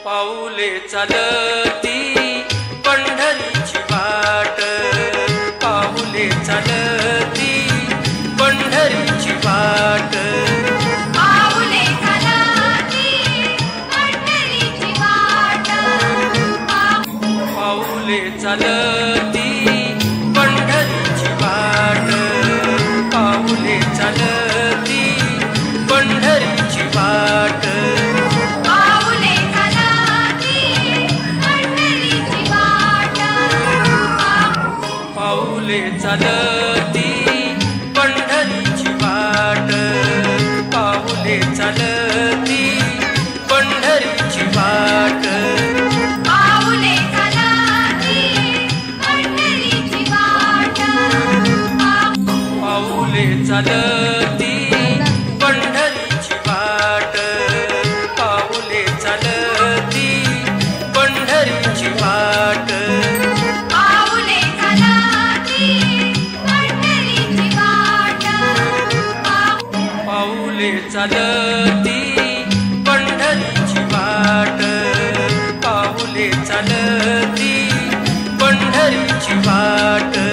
पाऊले चालती पंढरीची वाट, पाऊले चालती पंढरीची वाट, पाऊले चालती पंढरीची वाट, पाऊले चालती पंढरीची वाट, पाऊले चालती पंढरीची वाट, पाऊले चालती पंढरीची वाट, पाऊले चालती पंढरीची वाट, पाऊले चालती पंढरीची वाट, पाऊले चालती पंढरीची वाट, पाऊले चालती पंढरीची वाट, पाऊले चालती पंढरीची वाट, पाऊले चालती पंढरीची वाट, पाऊले चालती पंढरीची वाट, पाऊले चालती पंढरीची वाट.